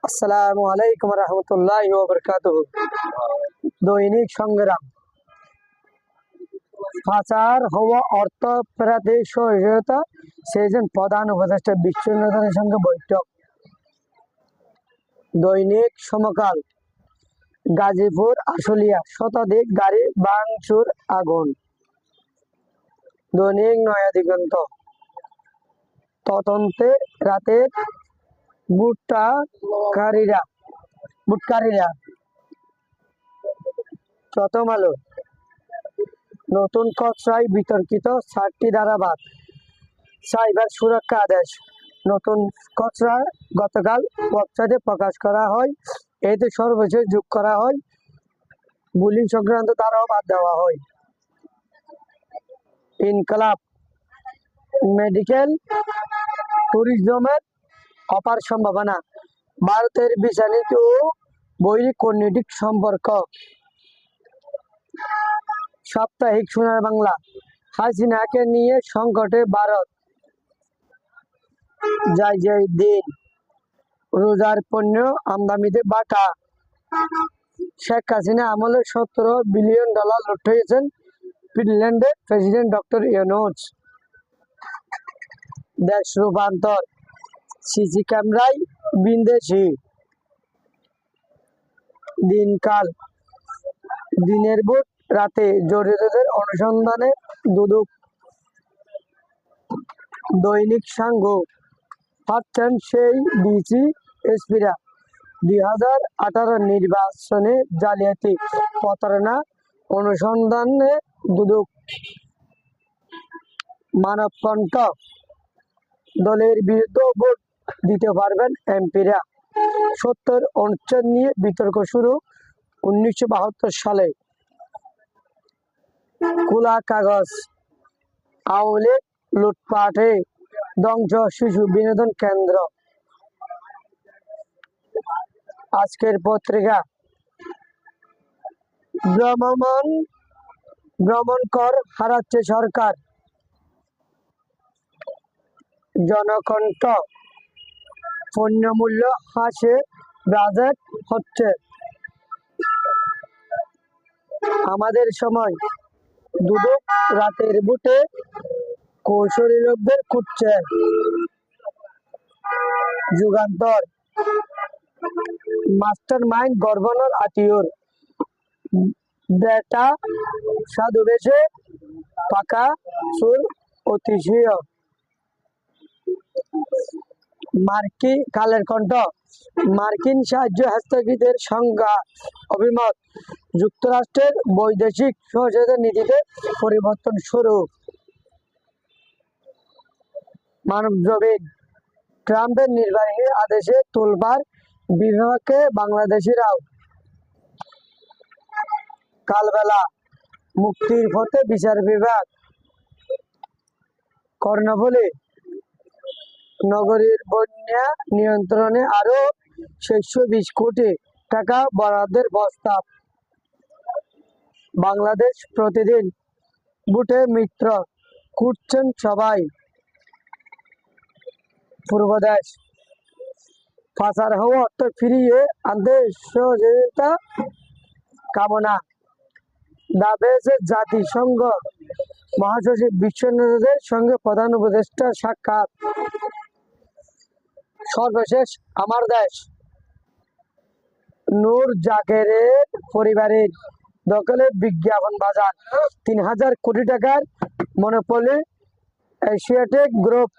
আসসালামু আলাইকুম রহমতুল্লাহি ওয়া বারাকাতুহু। দৈনিক সংগ্রাম। পাচার হওয়া অর্থ ফেরাতে সহায়তা চেয়েছেন প্রধান উপদেষ্টা। বিশ্ব নেতাদের সঙ্গে বৈঠক। দৈনিক সমকাল। গাজীপুর আশুলিয়া শতাধিক গাড়ি ভাঙচুর, আগুন। দৈনিক নয়া দিগন্ত। তদন্তে রাতের ভুট্টাকারীরা। প্রথম আলো। নতুন খসড়ায় বিতর্কিত 4টি ধারা বাদ, সাইবার সুরক্ষা আদেশ। নতুন খসড়া গতকাল ওয়েবসাইটে প্রকাশ করা হয়। এতে সর্বশেষ যোগ করা হয় বুলিং সংক্রান্ত ধারাও বাদ দেওয়া হয়। ইনকলাব। মেডিকেল ট্যুরিজমের অপার সম্ভাবনা। ভারতের ভিসা নীতি ও বৈরী কূটনৈতিক সম্পর্ক। সাপ্তাহিক সোনার বাংলা। হাসিনাকে নিয়ে সংকটে ভারত। যায় দিন। রোজার পণ্য আমদানিতে বাটা। শেখ হাসিনা আমলে $17 বিলিয়ন লুট হয়েছেন ফিনল্যান্ডের প্রেসিডেন্ট ডক্টর ইউনূস। দেশ রূপান্তর। সিসি ক্যামেরায় বিন্দেশি। দিনকাল। দিনের ভোট, রাতে জড়িতদের অনুসন্ধানে দুদক। দৈনিক সাঙ্গ। পাচ্ছেন সেই ডিসি এসপিরা 2018 নির্বাচনে জালিয়াতি প্রতারণা অনুসন্ধানে দুদক। মানবকণ্ঠ। দলের বিরুদ্ধে ভোট দিতে পারবেন এমপিরা। 70 অনুচ্ছেদ নিয়ে বিতর্ক শুরু 1972 সালে। খোলা কাগজ। আওয়ামী লীগ লুটপাটে ধ্বংস শিশু বিনোদন কেন্দ্র। আজকের পত্রিকা। ভ্রমণ কর হারাচ্ছে সরকার। জনকণ্ঠ। পণ্যমূল্য হ্রাসে বাজেট হচ্ছে। আমাদের সময়। দুদক রাতের বুটে কৌশলী লোকদের খুঁজছে। Jugantor. Mastermind governor Atiur. বেটা সাধু বেশে পাকা চুল অতিশয়। কালের কণ্ঠ। মার্কিন সাহায্য হস্তক্ষেপের সংজ্ঞা অভিমত। যুক্তরাষ্ট্রের বৈদেশিক সহযোগিতা নীতিতে পরিবর্তন শুরু। মানবজমিন। ট্রাম্পের নির্বাহী আদেশে তোলপাড় বিভাগে বাংলাদেশিরাও। কালবেলা। মুক্তির পথে বিচার বিভাগ। কর্ণফুলী। নগরীর বন্যা নিয়ন্ত্রণে আরো 620 কোটি টাকা বরাদ্দের প্রস্তাব। বাংলাদেশ প্রতিদিন। বুটে মিত্র খুঁজছেন সবাই। পূর্বদেশ। পাচার হওয়া অর্থ ফিরিয়ে আনতে সহযোগিতা কামনা। দাবেছে জাতিসংঘ মহাসচিব। বিশ্ব নেতাদের সঙ্গে প্রধান উপদেষ্টা সাক্ষাৎ। সর্বশেষ আমার দেশ। নূর জাকেরের পরিবারের দখলে বিজ্ঞাপন বাজার। 3000 কোটি টাকার মনোপলি এশিয়াটেক গ্রুপ।